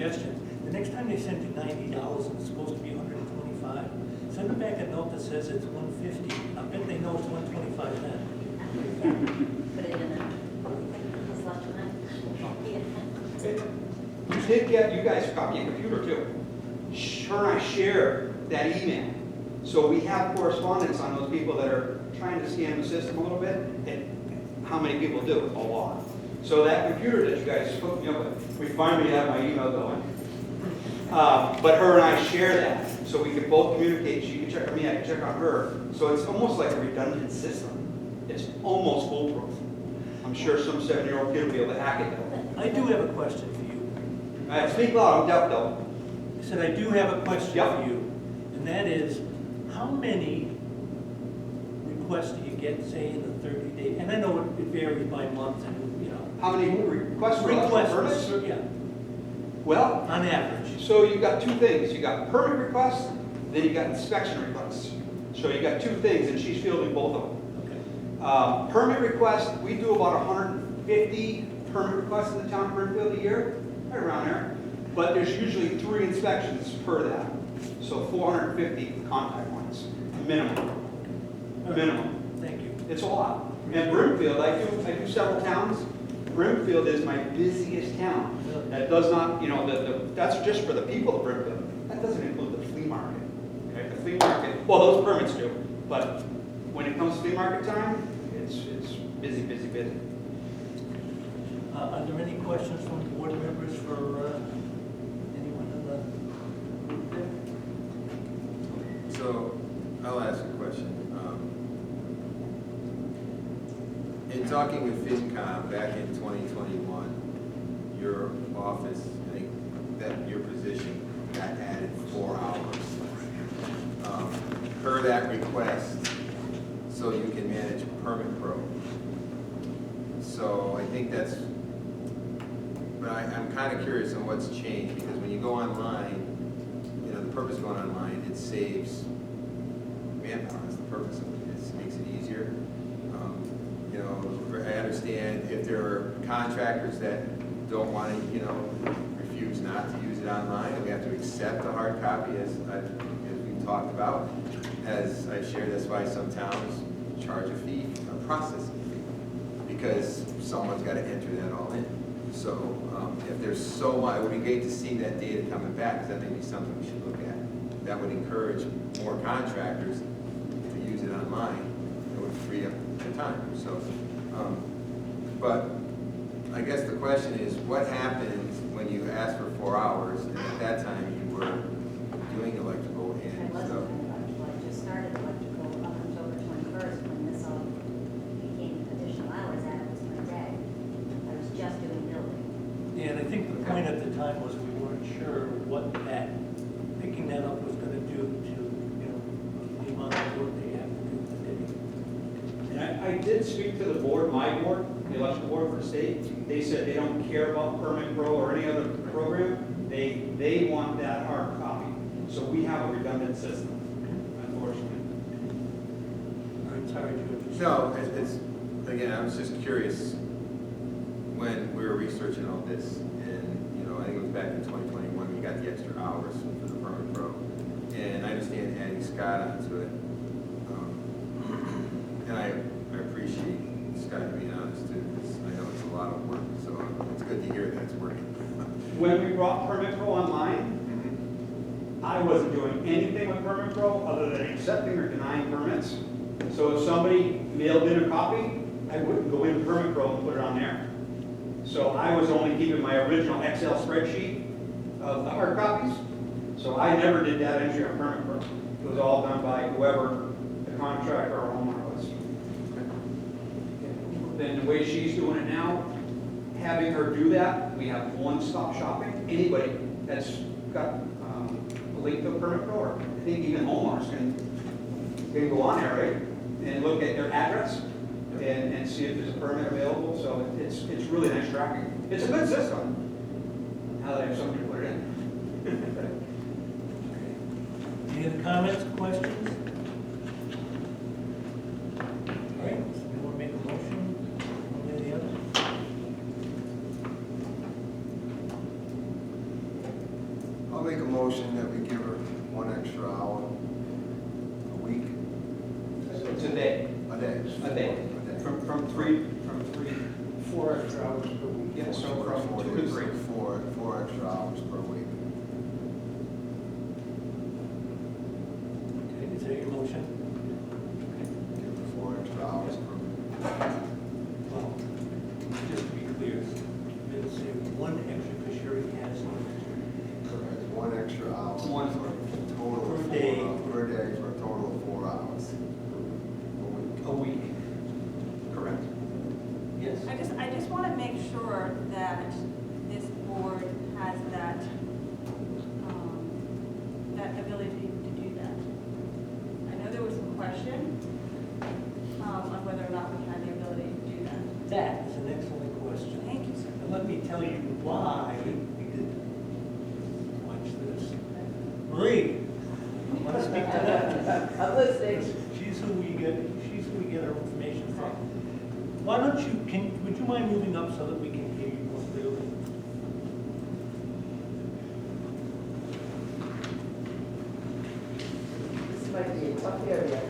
suggestion. The next time they send you $90 and it's supposed to be $125, send them back a note that says it's $150. I bet they know it's $125 then. Put it in a slush line. You did get, you guys got me a computer too. Her and I share that email. So we have correspondence on those people that are trying to scam the system a little bit, and how many people do it? A lot. So that computer that you guys hooked me up with, we finally have my email going. But her and I share that, so we can both communicate. She can check on me, I can check on her. So it's almost like a redundant system. It's almost foolproof. I'm sure some 7-year-old kid will be able to hack it though. I do have a question for you. Speak loud, I'm deaf though. I said, I do have a question Yep. for you, and that is, how many requests do you get, say, in the 30 days? And I know it varies by month and, you know. How many requests for electrical permits? Yeah, Well, on average. so you got two things. You got permit requests, then you got inspection requests. So you got two things, and she's fielding both of them. Okay. Permit requests, we do about 150 permit requests in the town of Brimfield a year, right around there. But there's usually 3 inspections per that. So 450 contact points, minimum. Minimum. Thank you. It's a lot. And Brimfield, I do several towns. Brimfield is my busiest town. That does not, you know, that's just for the people of Brimfield. That doesn't include the flea market. Okay, the flea market, well, those permits do, but when it comes to flea market time, it's busy, busy, busy. Are there any questions from board members for anyone in the group there? So, I'll ask a question. In talking with FinCom back in 2021, your office, I think that your position got added 4 hours. Per that request, so you can manage Permit Pro. So I think that's, but I'm kind of curious on what's changed, because when you go online, you know, the purpose of going online, it saves manpower. That's the purpose of it. It makes it easier. You know, I understand if there are contractors that don't want to, you know, refuse not to use it online, and we have to accept a hard copy, as we talked about. As I shared, that's why some towns charge a fee, a processing fee, because someone's got to enter that all in. So if there's so much, it would be great to see that data coming back, because that may be something we should look at. That would encourage more contractors to use it online. It would free up their time. So, but I guess the question is, what happens when you ask for 4 hours, and at that time you were doing electrical I and wasn't stuff? doing electrical, I just started electrical on October 21st when this all became additional hours added to my day. I was just doing building. Yeah, and I think the point at the time was we weren't sure what that, picking that up was going to do to, you know, the amount of work they have to do in the day. And I did speak to the board, my board, the election board for the state. They said they don't care about Permit Pro or any other program. They want that hard copy. So we have a redundant system, unfortunately. All right, sorry, George. No, it's, again, I was just curious when we were researching all this, and, you know, I think it was back in 2021, we got the extra hours for the Permit Pro. And I understand adding Scott onto it. And I appreciate Scott being honest too, because I know it's a lot of work, so it's good to hear that it's working. When we brought Permit Pro online, I wasn't doing anything with Permit Pro other than accepting or denying permits. So if somebody mailed in a copy, I wouldn't go into Permit Pro and put it on there. So I was only keeping my original Excel spreadsheet of the hard copies. So I never did that entry on Permit Pro. It was all done by whoever the contractor or homeowner was. Then the way she's doing it now, having her do that, we have one-stop shopping. Anybody that's got a link to a Permit Pro, or I think even homeowners can go on there, right? And look at their address and see if there's a permit available. So it's really nice tracking. It's a good system. Now that I have somebody to put it in. Any other comments, questions? All right, anyone make a motion? One or the other? I'll make a motion that we give her 1 extra hour a week, It's a day, a day. a day, from 3, 4 extra hours per week. yeah, so from 2 to 3. Four extra hours per week. Okay, is that your motion? Give her 4 extra hours per week. Well, just to be clear, it'll say 1 extra because she already has one. Correct. 1 extra hour. One. For a total of Per day. 4 hours. Per day for a total of 4 hours. A week. A week. Correct. Yes? I just want to make sure that this board has that, that ability to do that. I know there was some question on whether or not we had the ability to do that. That is an excellent question. Thank you, sir. And let me tell you why we did. Watch this. Marie, you want to speak to that? I'm listening. She's who we get our information from. Why don't you, would you mind moving up so that we can hear you more clearly? This might be a tough area.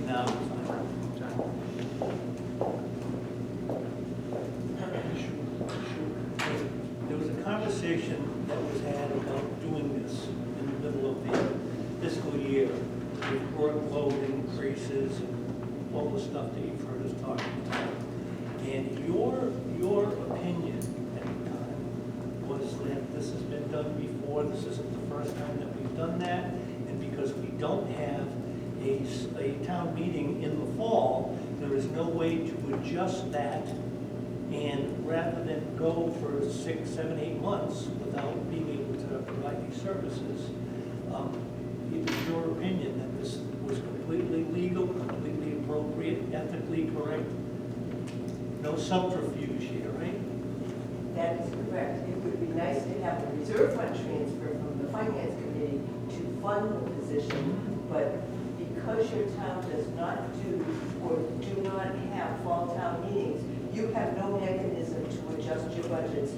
No, it's fine. There was a conversation that was had about doing this in the middle of the fiscal year with workload increases and all the stuff that you've heard us talking about. And your opinion at the time was that this has been done before, this isn't the first time that we've done that, and because we don't have a town meeting in the fall, there is no way to adjust that. And rather than go for 6, 7, 8 months without being able to provide these services, it was your opinion that this was completely legal, completely appropriate, ethically correct? No subterfuge here, right? That is correct. It would be nice to have a reserve fund transfer from the finance committee to fund the position, but because your town does not do or do not have fall town meetings, you have no mechanism to adjust your budgets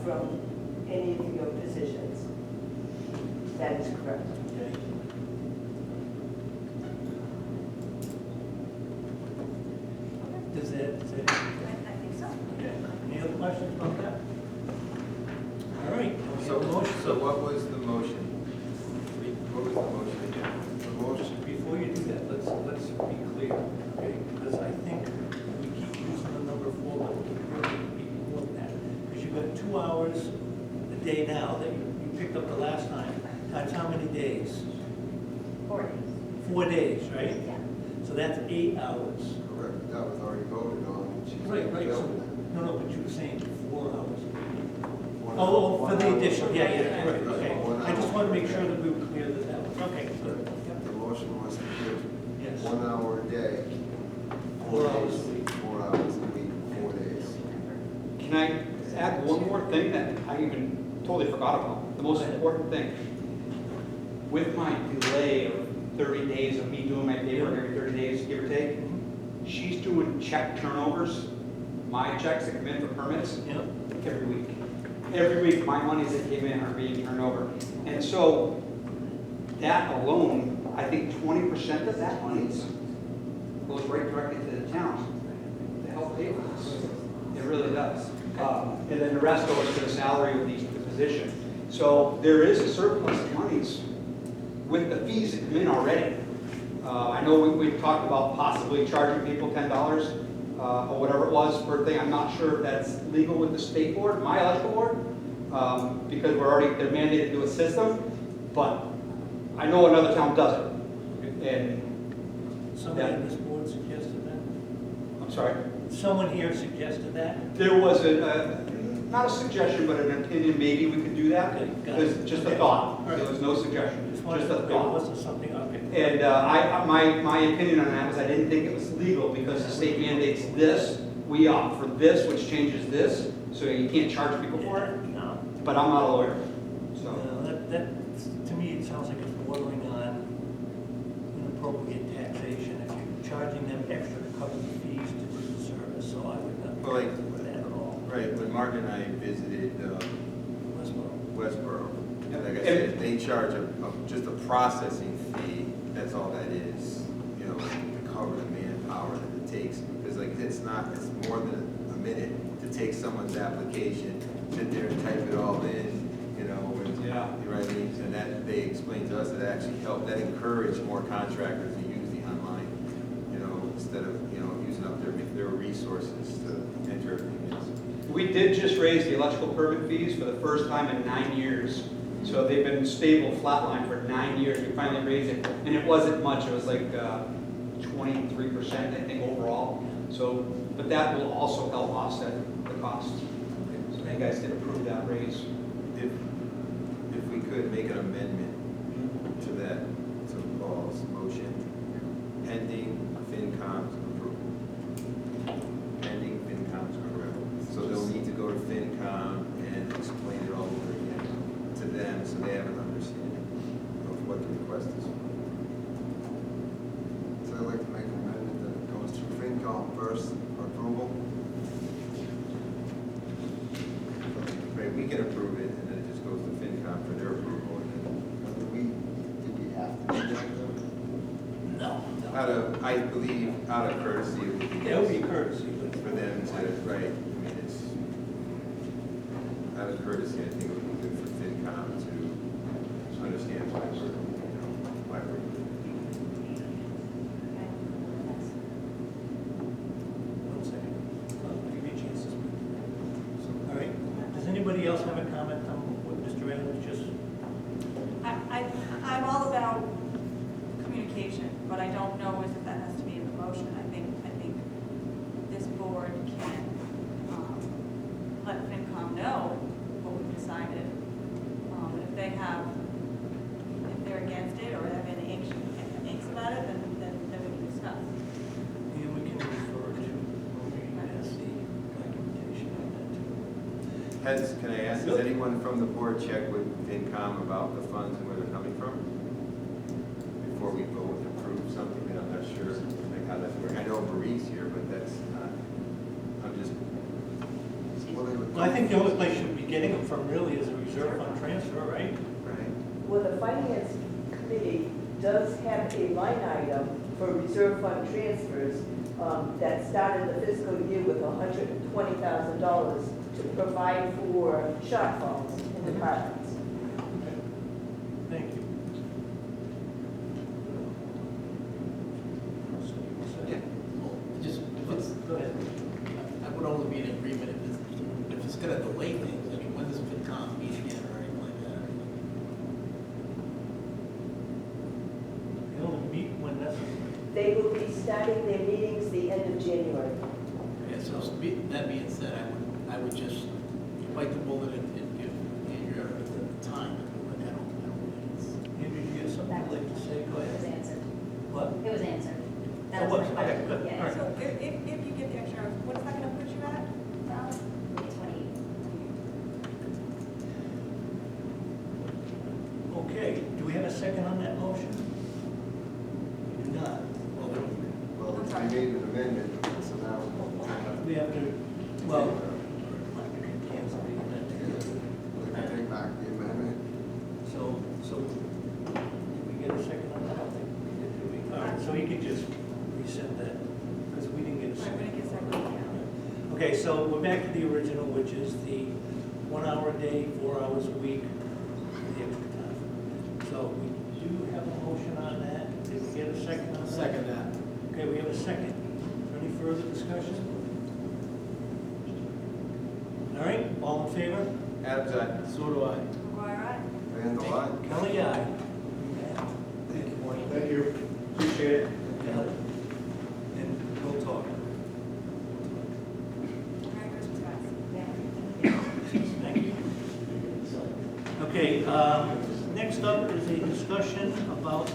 from any of your positions. That is correct. Okay. Does that, I think so. okay. Any other questions about that? All right. So, so what was the motion? What was the motion again? The motion, Before you do that, let's be clear, okay? Because I think we keep using the number 4, but we really need to be more than that. Because you've got 2 hours a day now that you picked up the last time, times how many days? 4 days. 4 days, right? Yeah. So that's 8 hours. correct, that was already voted on. She's Right, gonna right, so, bill that. no, but you were saying 4 hours a week. One Oh, hour- for one the hour- additional, yeah, right, okay. One I just hour wanted to make per sure day. that we were clear that that was, okay, good. The motion was to give Yes. 1 hour a day. 4 hours a week. 4 hours a week, 4 days. Can I add one more thing that I even totally forgot about? The most important thing. With my delay of 30 days of me doing my paperwork every 30 days, give or take, she's doing check turnovers, my checks that come in for permits, Yep. every week. Every week, my monies that came in are being turned over. And so, that alone, I think 20% of that money goes right directly to the town to help pay for this. It really does. And then the rest goes to the salary of the position. So there is a surplus of monies with the fees that come in already. I know we've talked about possibly charging people $10 or whatever it was per thing. I'm not sure if that's legal with the state board, my electrical board, because they're mandated to do a system, but I know another town does it. And, Somebody on this board suggested that? I'm sorry, Someone here suggested that? there was not a suggestion, but an opinion, maybe we could do that. Okay, got Because it. just a Okay. thought, All right. there was no suggestion, Just wanted just to a know, thought. wasn't something, okay. And my opinion on that was I didn't think it was legal because the state mandates this, we opt for this, which changes this, so you can't charge people for it. No. But I'm not a lawyer, so. No, that, to me, it sounds like it's bordering on inappropriate taxation if you're charging them extra to cover the fees to do the service, so I would not Well, agree with that at all. Right, when Mark and I visited Westboro. Westboro, And- They charge just a processing fee, that's all that is, you know, to cover the manpower that it takes. Because like, it's more than a minute to take someone's application, sit there and type it all in, you know, and, Yeah. you know what I mean? And that, they explained to us, that actually helped, that encouraged more contractors to use the online, you know, instead of, you know, using up their resources to enter everything else. We did just raise the electrical permit fees for the first time in 9 years. So they've been stable, flatline for 9 years. We finally raised it, and it wasn't much. It was like 23%, I think, overall. So, but that will also help offset the cost. So you guys did approve that raise. If we could make an amendment to that, to Paul's motion, pending FinCom's approval. Pending FinCom's approval. So they'll need to go to FinCom and explain it all over again to them, so they have an understanding of what the request is. So I'd like to make an amendment that it goes through FinCom first for approval. Right, we can approve it, and then it just goes to FinCom for their approval, and then Did we have to do that though? No. I believe, out of courtesy, it would be. That would be courtesy, but. For them to, right, I mean, it's, out of courtesy, I think it would be good for FinCom to understand why we're, you know, why we're. One second. I'll give you a chance to speak. All right. Does anybody else have a comment on what Mr. Adams just? I'm all about communication, but I don't know if that has to be in the motion. I think this board can let FinCom know what we've decided. And if they're against it or have any angst about it, then we can discuss. And we can refer to the documentation on that too. Can I ask, has anyone from the board checked with FinCom about the funds and where they're coming from? Before we vote and approve something that I'm not sure, like how that's working. I know Marie's here, but that's not, I'm just, Well, they would. Well, I think the only place you'd be getting them from really is a reserve fund transfer, right? right? Well, the finance committee does have a line item for reserve fund transfers that started the fiscal year with $120,000 to provide for shortfalls in departments. Thank you. Yeah. Just, Go ahead. I would only be in agreement if it's gonna delay things. I mean, when does FinCom meet again or anything like that? They only meet when necessary. They will be starting their meetings the end of January. Yeah, so that being said, I would just bite the bullet and give Andrea the time. But I don't think it's. Andrew, you have something you'd like to say? Go It was ahead. answered. What? It was answered. It That was? was my Okay, question. good. Yeah, All right. So if you get the extra, what is that gonna put you at? Val? 20. Okay, do we have a second on that motion? We do not. Well, there- Well, I'm we sorry. made an amendment, so now. We have to, well, cancel the amendment. We can take back the amendment. So, did we get a second on that? I think we did, did we? All right, so he could just resend that, because we didn't get a I'm second. gonna get second, yeah. Okay, so we're back to the original, which is the 1 hour a day, 4 hours a week, the extra time. So we do have a motion on that. Did we get a second on that? Second that. Okay, we have a second. Any further discussion? All right, all in favor? Adam's eye. So do I. All right. Randall, aye. Kelly, aye. Thank you, Marty. Thank you. Appreciate it. Yeah. And we'll talk. Merry Christmas, guys. Yeah. Thank you. Okay, next up is a discussion about the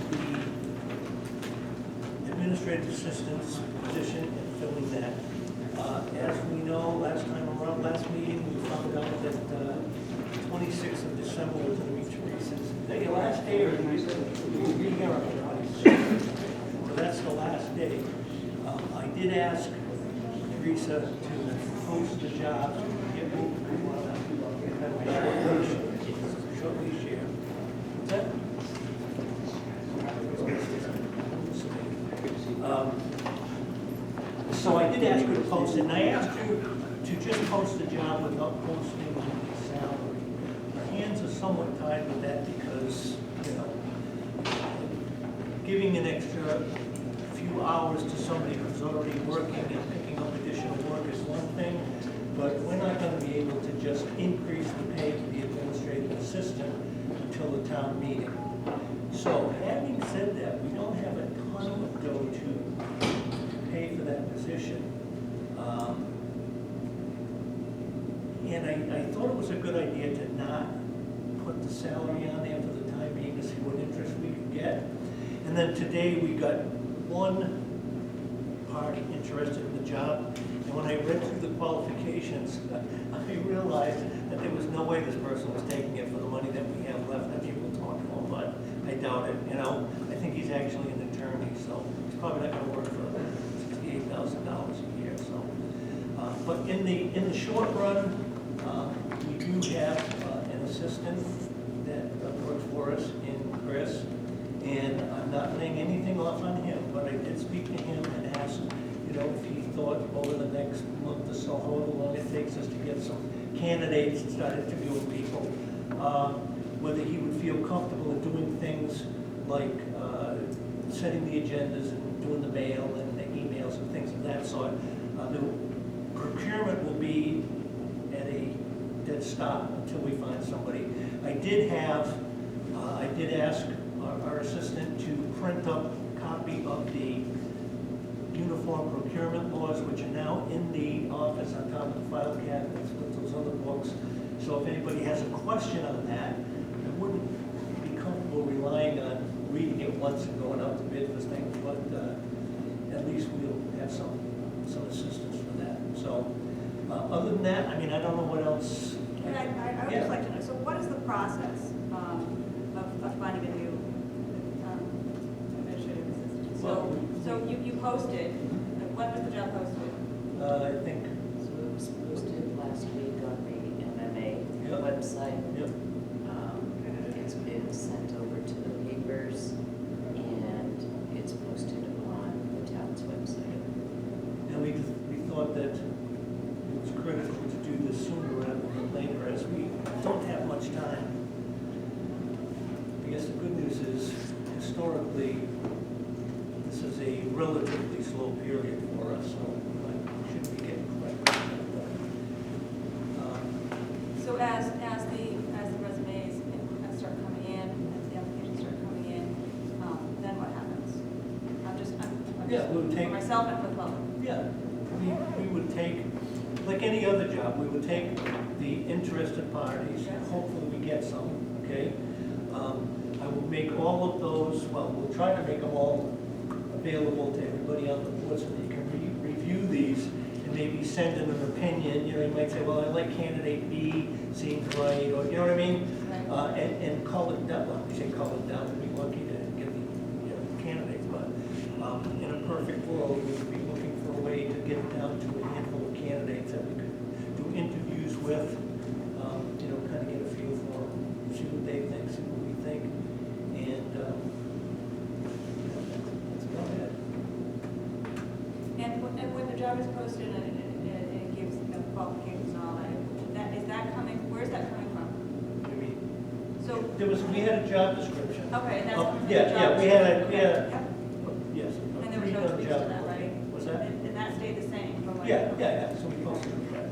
administrative assistant's position and filling that. As we know, last time around, last meeting, we found out that 26th of December was going to be Teresa's. Is that your last day, or did you be here on the 26th? So that's the last day. I did ask Teresa to post the job, so we can get moving. We want to have a short leash here. and I asked you to just post the job without posting the salary. Our hands are somewhat tied with that because, you know, giving an extra few hours to somebody who's already working and picking up additional work is one thing, but we're not gonna be able to just increase the pay to the administrative assistant until the town meeting. So having said that, we don't have a ton of dough to pay for that position. And I thought it was a good idea to not put the salary on there for the time being to see what interest we could get. And then today, we got one party interested in the job, and when I read through the qualifications, I realized that there was no way this person was taking it for the money that we have left. I mean, we'll talk to him, but I doubt it, you know? I think he's actually an attorney, so he's probably not gonna work for $68,000 a year, so. But in the short run, we do have an assistant that works for us in Chris, and I'm not laying anything off on him, but I did speak to him and asked, you know, if he thought over the next month or so, however long it takes us to get some candidates and start interviewing people, whether he would feel comfortable in doing things like setting the agendas and doing the mail and the emails and things of that sort. The procurement will be at a dead stop until we find somebody. I did ask our assistant to print up a copy of the uniform procurement laws, which are now in the office on top of the file cabinets with those other books. So if anybody has a question on that, I wouldn't be comfortable relying on reading it once and going out to bid for things, but at least we'll have some assistance for that. So other than that, I mean, I don't know what else. And I would just like to know, so what is the process of finding a new administrative assistant? So you posted, when was the job posted? I think, So it was posted last week on the MMA Yep. website. yep, It's been sent over to the papers, and it's posted on the town's website. and we thought that it was critical to do this sooner rather than later, as we don't have much time. I guess the good news is, historically, this is a relatively slow period for us, so we should be getting quite. So as the resumes start coming in, as the applications start coming in, then what happens? I'm Yeah, we'll take- for myself and for the public. Yeah, we would take, like any other job, we would take the interested parties, hopefully we get some, okay? I will make all of those, well, we'll try to make them all available to everybody on the board so that you can review these and maybe send in an opinion. You know, you might say, well, I like candidate B, seems right, or, you know what I mean? And call it down, well, we say call it down, we'd be lucky to get the, you know, candidates, but in a perfect world, we would be looking for a way to get it down to a handful of candidates that we could do interviews with, you know, kind of get a feel for them, see what they think, see what we think, and that's about it. And when the job is posted and it gives the qualifications and all that, is that coming, where's that coming from? I mean, So, we had a job description. okay, and that's. Oh, from the yeah, job we had a- description. yeah. Yep. Yes. And there was no tweaks to that, right? Was that? And that stayed the same from like. Yeah, so we posted it.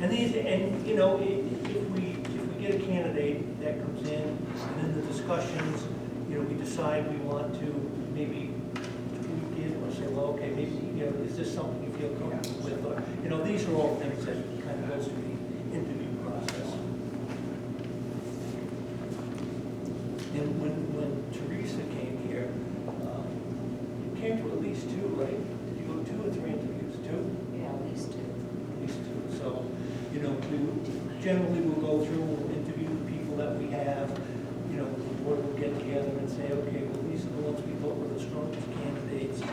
And these, and, you know, if we get a candidate that comes in, and in the discussions, you know, we decide we want to maybe tweak it, or say, well, okay, maybe, you know, is this something you feel comfortable with, or, you know, these are all things that kind of goes through the interview process. And when Teresa came here, you came to at least two, right? Did you go 2 or 3 interviews? 2? Yeah, at least two. At least 2. So, you know, generally we'll go through, we'll interview the people that we have, you know, the board will get together and say, okay, well, these are the ones we thought were the strongest candidates. We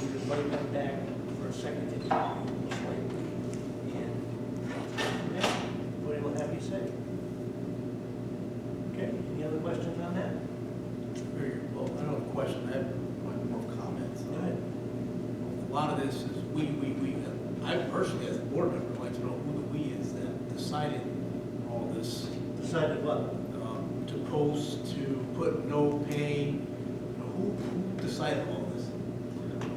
would invite them back for a second interview, most likely. And, yeah, what will have you say? Okay, any other questions on that? Very well, I don't have a question, I have one more comment. Go ahead. A lot of this is, I personally, as a board member, would like to know who the we is that decided all this. Decided what? To post, to put no pay, you know, who decided all this?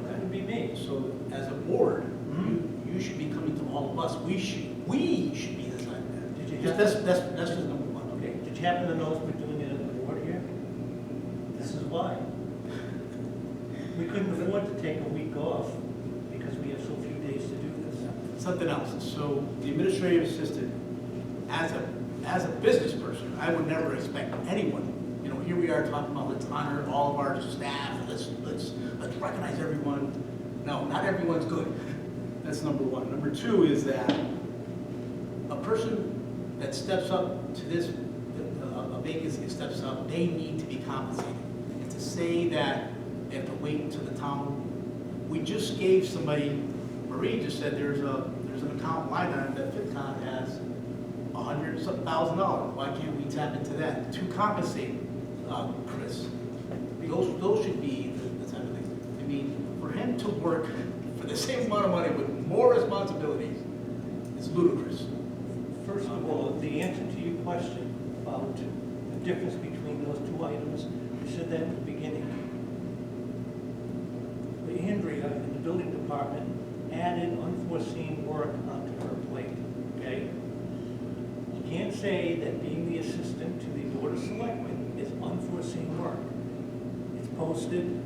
That would be me. So as a board, you should be coming to all of us. We should be deciding that. Did you Because have- that's just number one. Okay, did you happen to know we're doing it at the board here? This is why. We couldn't afford to take a week off because we have so few days to do this. Something else. So the administrative assistant, as a business person, I would never expect anyone, you know, here we are talking about let's honor all of our staff, let's recognize everyone. No, not everyone's good. That's number one. Number two is that a person that steps up to this, a vacancy steps up, they need to be compensated. And to say that they have to wait until the town, we just gave somebody, Marie just said there's an account line item that FitCon has $100,000. Why can't we tap into that to compensate Chris? Those should be the type of things. I mean, for him to work for the same amount of money with more responsibilities is ludicrous. First of all, the answer to your question about the difference between those two items, you said that at the beginning. Andrea in the building department added unforeseen work onto her plate, okay? You can't say that being the assistant to the Board of Selectmen is unforeseen work. It's posted,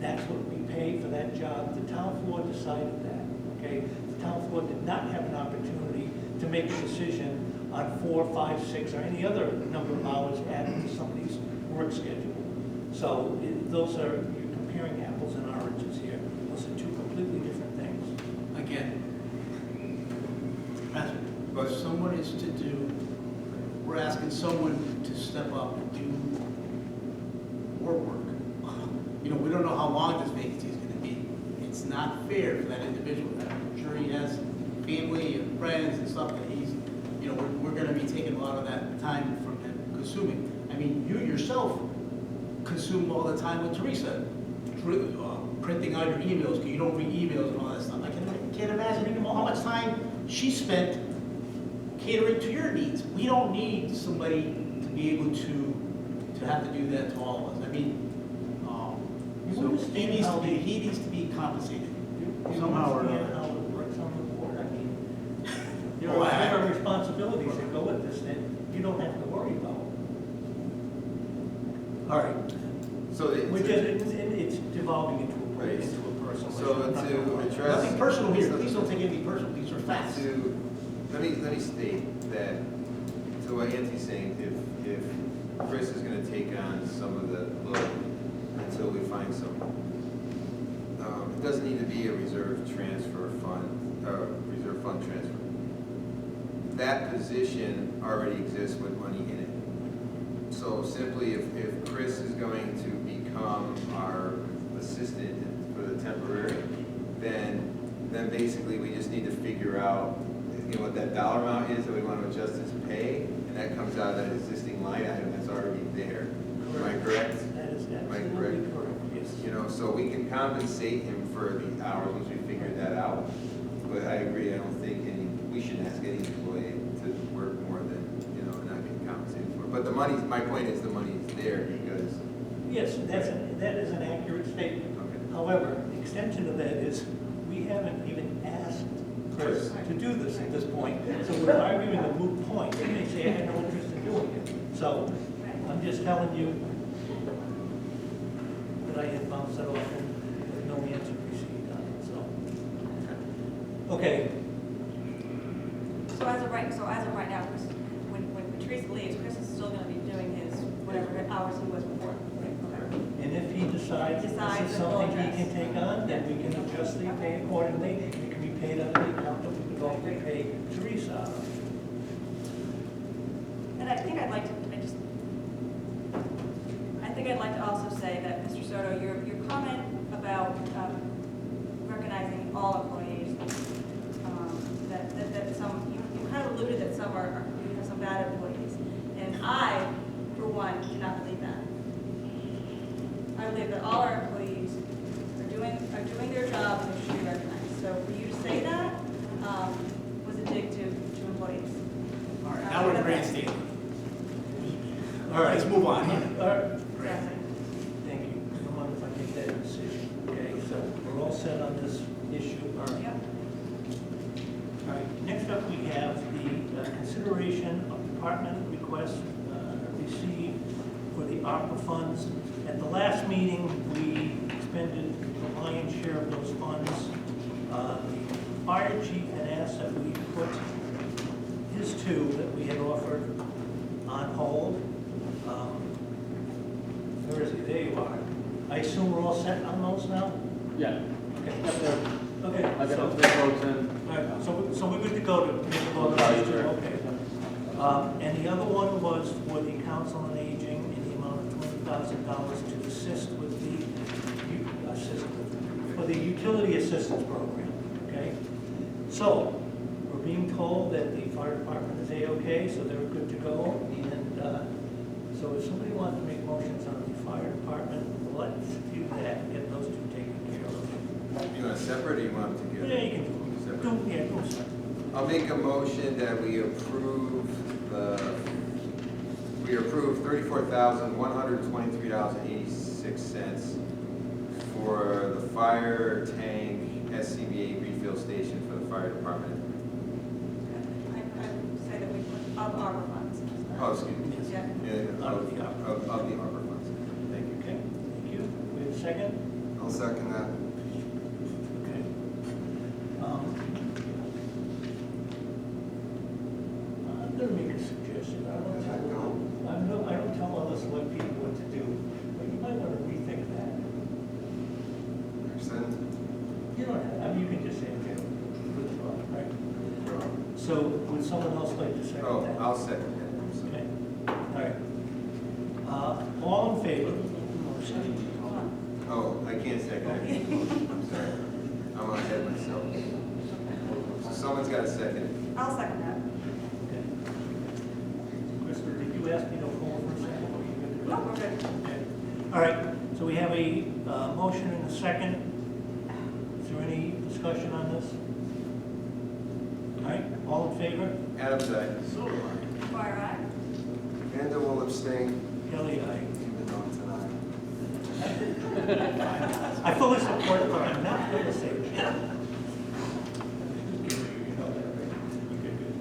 that's what we pay for that job. The town floor decided that, okay? The town floor did not have an opportunity to make a decision on 4, 5, 6, or any other number of hours added to somebody's work schedule. So those are, you're comparing apples and oranges here. Those are two completely different things. Again, but someone is to do, we're asking someone to step up and do more work. You know, we don't know how long this vacancy is gonna be. It's not fair for that individual. I'm sure he has family and friends and stuff that he's, you know, we're gonna be taking a lot of that time from him consuming. I mean, you yourself consume all the time with Teresa, printing out your emails, because you don't read emails and all that stuff. I can't imagine anymore how much time she spent catering to your needs. We don't need somebody to be able to have to do that to all of us. I mean, You so understand how he needs to be compensated You somehow or understand another. how it works on the board. I mean, there Oh, are responsibilities that go with this that you don't have to worry about. All right. So Which is, it's devolving into Right. a personal issue. So I'm not to gonna worry. address- Nothing personal here. Please don't take anything personal. These are facts. Let me state that, to what Anthony's saying, if Chris is gonna take on some of the load until we find someone, it doesn't need to be a reserve fund transfer. That position already exists with money in it. So simply, if Chris is going to become our assistant for the temporary, then basically we just need to figure out, you know, what that dollar amount is that we want to adjust his pay, and that comes out of that existing line item that's already there. Am I correct? That is Am I absolutely correct? correct, yes. You know, so we can compensate him for the hours once we figure that out. But I agree, I don't think we should ask any employee to work more than, you know, not getting compensated for. But the money, my point is the money's there because. Yes, that is an accurate statement. Okay. However, the extension of that is, we haven't even asked Chris to do this at this point. So we're arguing a moot point. They may say, I had no interest in doing it. So I'm just telling you that I had bounced that off and with no answer received on it, so. Okay, So as of right now, Chris, when Teresa leaves, Chris is still gonna be doing his, whatever hours he was before. Okay. and if he decides this Decides is that we'll something he adjust. can take on, then we can adjust the pay accordingly. It can be paid out of the account that we could also pay Teresa out of. And I think I'd like to also say that, Mr. Soto, your comment about recognizing all employees, that some, you kind of alluded that some are, you have some bad employees. And I, for one, do not believe that. I believe that all our employees are doing their job and they should be recognized. So for you to say that, All right. Let's move on. All right. Exactly. Thank you. I don't mind if I make that decision. Okay, so we're all set on this issue. All right. Yep. All right, next up we have the consideration of department requests received for the ARPA funds. At the last meeting, we expended the lion's share of those funds. The fire chief had asked that we put his two that we had offered on hold. Where is he? There you are. I assume we're all set on those now? Yeah. Okay. Yep, there. Okay. I got so- the votes in. all right, so we're good to go to make a vote on Okay, these two, sure. okay. And the other one was for the Council on Aging in the amount of $20,000 to assist with for the utility assistance program, okay? So, we're being told that the fire department is A-okay, so they're good to go, and so if somebody wants to make motions on the fire department, let's do that, and get those two taken care of. You want separate or you want them together? Yeah, you can do Separate. it. Yeah, go separate. I'll make a motion that we approve $34,123.86 for the fire tank SCBA refill station for the fire department. I say that we put up our funds. Oh, excuse me. Yeah. Yeah, Out of the ARPA. Of the ARPA funds. Thank you. Okay, thank you. We have a second? I'll second that. Okay. I'm gonna make a suggestion. I don't tell other select people what to do, but you might wanna rethink that. Rescind. You don't have, I mean, you can just say, okay, withdraw, right? Withdraw. So would someone else like to second Oh, that? I'll second that. Okay, all right. All in favor? Hold on. Oh, I can't second it. I'm sorry. I'm ahead myself. So someone's got a second. I'll second that. Okay. Krista, did you ask me to hold for a second? Or you good to go? No, we're good. Okay. All right, so we have a motion and a second. Is there any discussion on this? All right, all in favor? Adam's aye. Fire aye. Amanda will abstain, Kelly, aye. even though it's an I fully support it, but I'm not going to say that.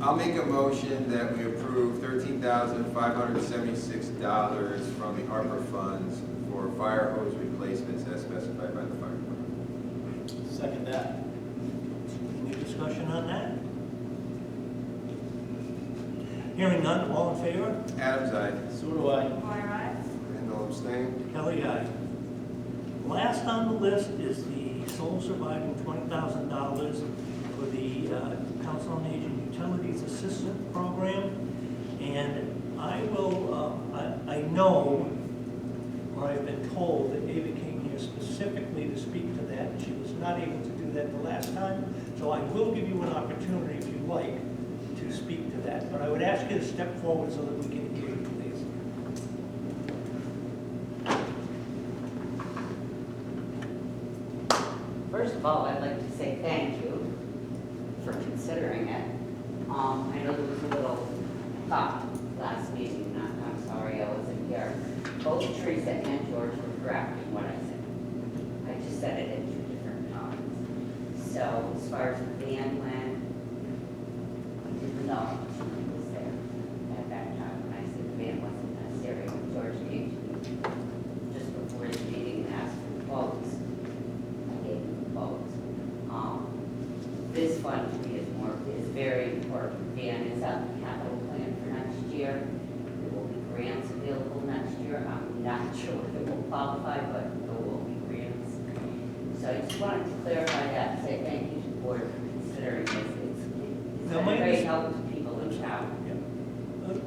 I'll make a motion that we approve $13,576 from the ARPA funds for fire hose replacements as specified by the fire department. Second that. Any discussion on that? Hearing none, all in favor? Adam's aye. So do I. Fire aye. aye. Amanda will abstain. Kelly, aye. Last on the list is the sole surviving $20,000 for the Council on Aging Utilities Assistant Program. And I will, I know, or I've been told that Ava came here specifically to speak to that. She was not able to do that the last time, so I will give you an opportunity, if you like, to speak to that. But I would ask you to step forward so that we can hear you, please. First of all, I'd like to say thank you for considering it. I know there was a little talk last meeting, I'm sorry I wasn't here. Both Teresa and George were correct in what I said. I just said it in two different times. So as far as the van went, we didn't know it was there at that time. When I said the van wasn't necessary, when George came to me just before the meeting and asked for quotes, I gave him the quotes. This fund to me is very important. Van is on the capital plan for next year. There will be grants available next year. I'm not sure if it will qualify, but there will be grants. So I just wanted to clarify that and say thank you to the board for considering this. It's Now, been my a great underst- help to people in town. Yeah.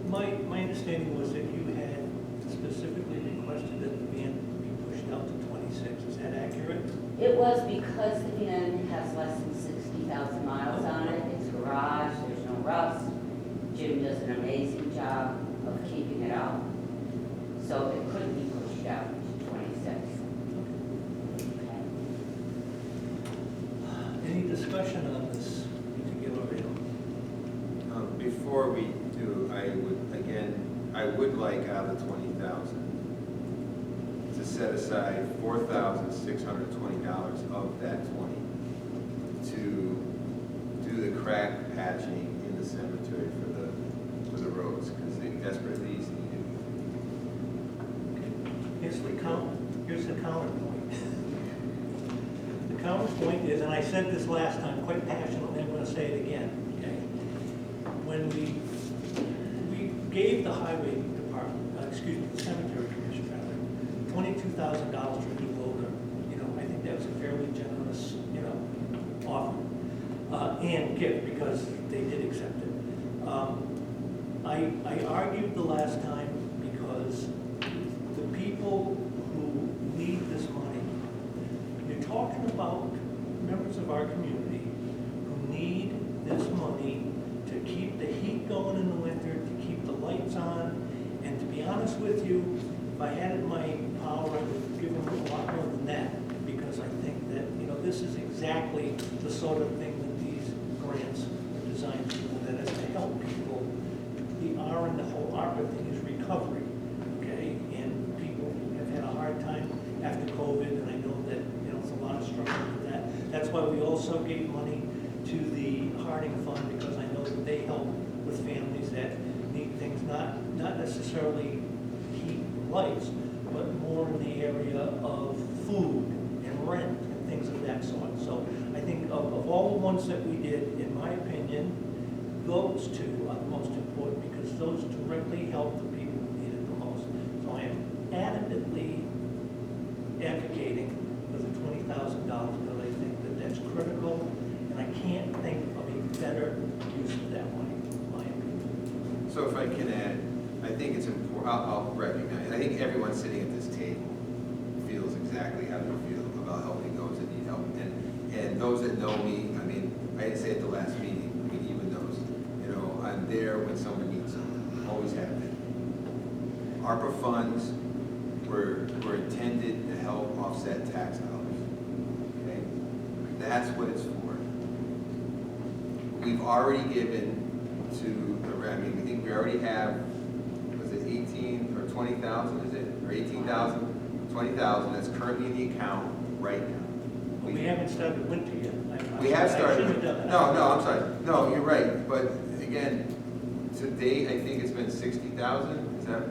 My understanding was that you had specifically requested that the van be pushed out to 26. Is that accurate? It was because the van has less than 60,000 miles on it. It's garage, there's no rust. Jim does an amazing job of keeping it up. So it couldn't be pushed out to 26. Okay. Any discussion on this particular item? Before we do, I would like out of the 20,000 to set aside $4,620 of that 20 to do the crack patching in the cemetery for the roads, because they desperately need it. Here's the counterpoint. The counterpoint is, and I said this last time quite passionately, I'm gonna say it again, okay? When we gave the highway department, the cemetery commission rather, $22,000 for a new loader, I think that was a fairly generous, offer. And gift, because they did accept it. I argued the last time because the people who need this money, you're talking about members of our community who need this money to keep the heat going in the winter, to keep the lights on, and to be honest with you, if I had it in my power, I would give them a lot more than that, because I think that, this is exactly the sort of thing that these grants are designed to do, that is to help people. The R in the whole ARPA thing is recovery, okay? And people have had a hard time after COVID, and I know that, it's a lot of struggle with that. That's why we also gave money to the Harding Fund, because I know that they help with families that need things, not necessarily heat and lights, but more in the area of food and rent and things of that sort. So I think of all the ones that we did, in my opinion, those two are the most important, because those directly help the people who need it the most. So I am adamantly advocating for the $20,000, because I think that that's critical, and I can't think of a better use of that money, in my opinion. So if I can add, I think it's important, I'll recognize, I think everyone sitting at this table feels exactly how they feel about helping those that need help. And those that know me, I didn't say at the last meeting, even those, I'm there when someone needs them, always have been. ARPA funds were intended to help offset tax dollars, okay? That's what it's for. We've already given to the, we think we already have, was it 18 or 20,000, is it? Or 18,000? 20,000 that's currently in the account right now. But we haven't started winter yet. We have I started. should have done that. No, I'm sorry. No, you're right. But again, to date, I think it's been 60,000. Is that?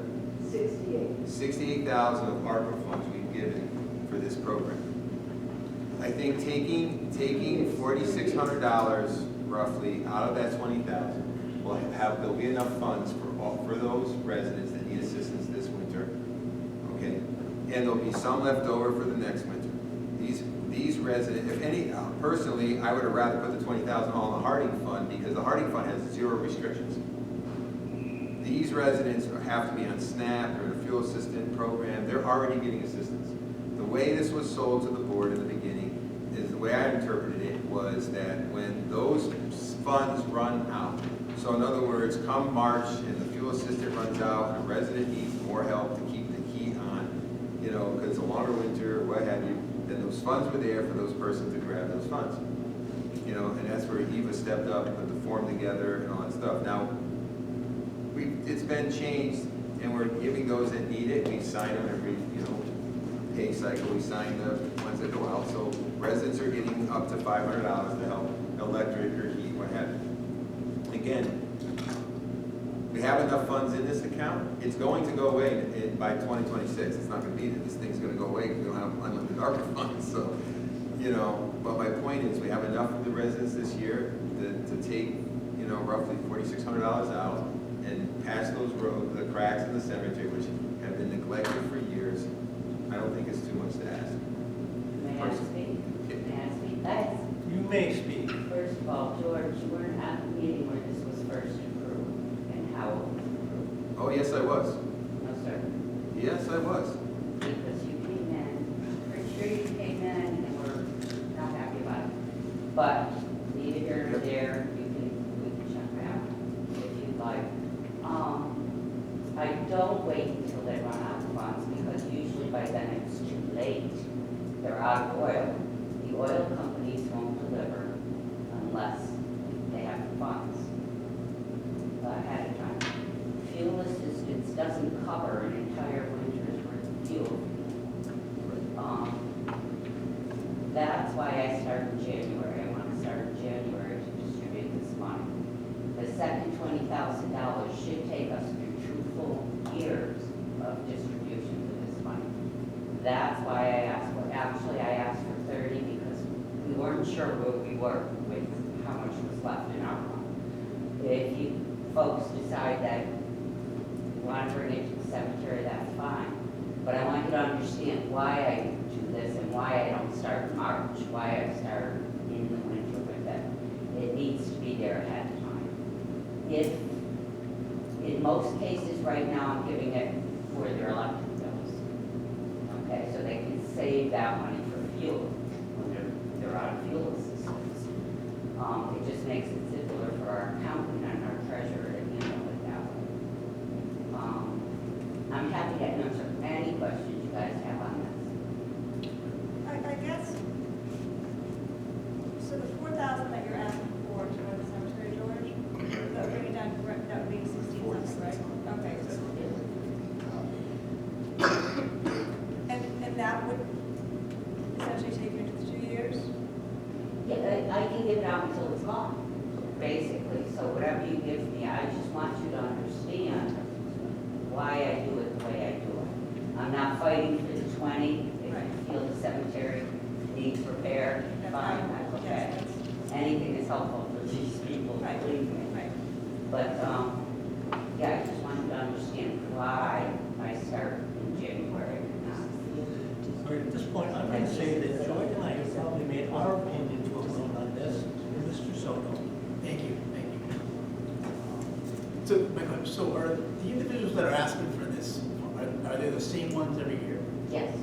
68. 68,000 of ARPA funds we've given for this program. I think taking $4,600 roughly out of that 20,000 will there'll be enough funds for those residents that need assistance this winter. Okay, and there'll be some left over for the next winter. These residents, if any, personally, I would have rather put the 20,000 all in the Harding Fund, because the Harding Fund has 0 restrictions. These residents have to be on SNAP or the fuel assistance program. They're already getting assistance. The way this was sold to the board in the beginning is, the way I interpreted it was that when those funds run out, so in other words, come March and the fuel assistant runs out and a resident needs more help to keep the heat on, because it's a longer winter or what have you, then those funds were there for those persons to grab those funds. And that's where Eva stepped up, put the form together and all that stuff. Now, it's been changed, and we're giving those that need it. We sign them every, pay cycle. We sign the ones that go out. So residents are getting up to $500 to help electric or heat, what have you. Again, we have enough funds in this account. It's going to go away by 2026. It's not going to be that this thing's going to go away because we don't have unlimited ARPA funds. So, but my point is, we have enough of the residents this year to take, roughly $4,600 out and patch those roads, the cracks in the cemetery, which have been neglected for years. I don't think it's too much to ask. May I speak? May I speak? Guys, You may speak. first of all, George, you weren't at the meeting where this was first approved and how it was approved. Oh, yes, I was. No, sir. Yes, I was. Because you came in, pretty sure you came in and were not happy about it. But neither here nor there, we can check back if you'd like. I don't wait until they run out of funds, because usually by then it's too late. They're out of oil. The oil companies won't deliver unless they have the funds ahead of time. Fuel assistance doesn't cover an entire winter's worth of fuel. That's why I start in January. I want to start in January to distribute this money. The second $20,000 should take us through 2 full years of distribution of this money. That's why I asked for, actually I asked for 30 because we weren't sure where we were with how much was left in our fund. If you folks decide that you want to bring it to the cemetery, that's fine. But I want you to understand why I do this and why I don't start in March, why I start in the winter with it. It needs to be there ahead of time. If, in most cases right now, I'm giving it for their electric bills. Okay, so they can save that money for fuel when they're out of fuel assistance. It just makes it simpler for our accountant and our treasurer to handle it that way. I'm happy to answer any questions you guys have on this. I guess, so the 4,000 that you're asking for to go to the cemetery, George, that would bring it down, that would be 16,000, right? Okay, so, and that would essentially take you into the 2 years? Yeah, I can give it out until it's gone, basically. So whatever you give me, I just want you to understand why I do it the way I do it. I'm not fighting for the 20. If you feel the cemetery needs repair, fine, that's okay. Anything is helpful for these people, believe me. But, yeah, I just want you to understand why I start in January. All right, at this point, I'm going to say that George and I have probably made our opinions known on this, and Mr. Soto. Thank you, thank you. So, my question, so are the individuals that are asking for this, are they the same ones every year? Yes.